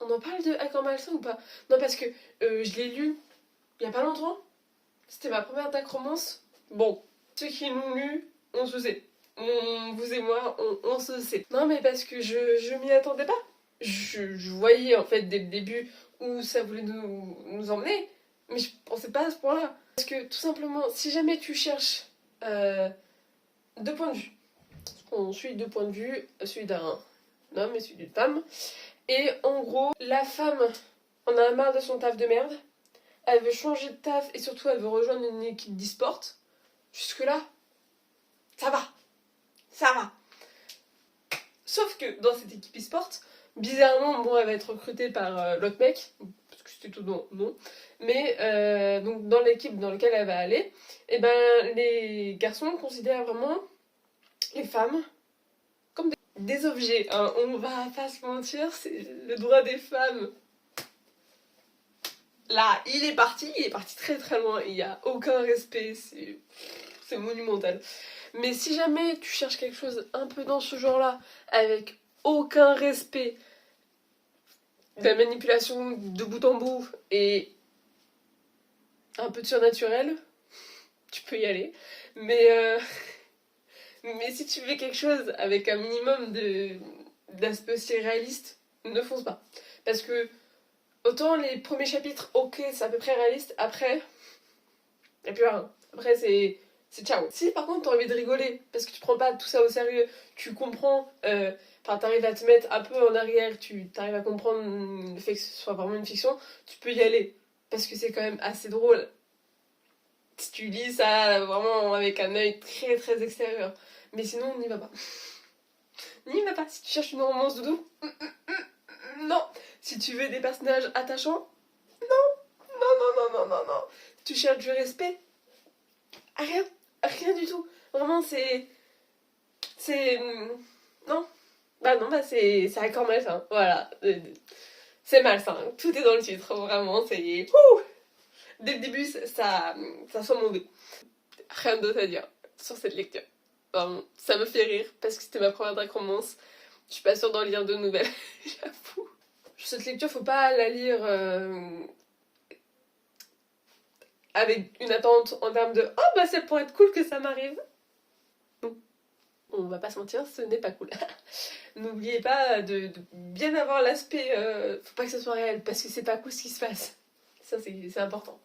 on en parle de Accord malsain ou pas? Non, parce que je l'ai lu il y a pas longtemps. C'était ma première dark romance. Bon, ceux qui l'ont lu, on se sait. Vous et moi, on se sait. Non, mais parce que je m'y attendais pas. Je voyais en fait dès le début où ça voulait nous emmener, mais je pensais pas à ce point-là. Parce que tout simplement, si jamais tu cherches deux points de vue, parce qu'on suit deux points de vue, celui d'un homme et celui d'une femme, et en gros, la femme en a marre de son taf de merde, elle veut changer de taf et surtout elle veut rejoindre une équipe d'e-sport. Jusque-là, ça va. Ça va. Sauf que dans cette équipe e-sport, bizarrement, bon, elle va être recrutée par l'autre mec, parce que c'était tout non. Mais donc dans l'équipe dans laquelle elle va aller, et ben les garçons considèrent vraiment les femmes comme des objets. Hein. On va pas se mentir, c'est le droit des femmes. Là, il est parti très très loin, il n'y a aucun respect, c'est monumental. Mais si jamais tu cherches quelque chose un peu dans ce genre-là, avec aucun respect, de la manipulation de bout en bout et un peu de surnaturel, tu peux y aller. Mais si tu veux quelque chose avec un minimum d'aspect aussi réaliste, ne fonce pas. Parce que autant les premiers chapitres, ok, c'est à peu près réaliste, après, il n'y a plus rien. Après, c'est ciao. Si par contre t'as envie de rigoler, parce que tu prends pas tout ça au sérieux, tu comprends, t'arrives à te mettre un peu en arrière, t'arrives à comprendre le fait que ce soit vraiment une fiction, tu peux y aller. Parce que c'est quand même assez drôle. Si tu lis ça vraiment avec un œil très très extérieur. Mais sinon, n'y va pas. N'y va pas. Si tu cherches une romance doudou, non. Si tu veux des personnages attachants, non. Tu cherches du respect, rien du tout. Vraiment, c'est... Non. Bah c'est Accord malsain. Voilà. C'est malsain. Tout est dans le titre, vraiment. C'est... Dès le début, ça sent mauvais. Rien d'autre à dire sur cette lecture. Vraiment, ça me fait rire parce que c'était ma première dark romance. Je suis pas sûre d'en lire de nouvelles, j'avoue. Cette lecture, faut pas la lire avec une attente en termes de oh bah ça pourrait être cool que ça m'arrive. Non, on va pas se mentir, ce n'est pas cool. N'oubliez pas de bien avoir l'aspect, faut pas que ça soit réel parce que c'est pas cool ce qui se passe. Ça c'est important.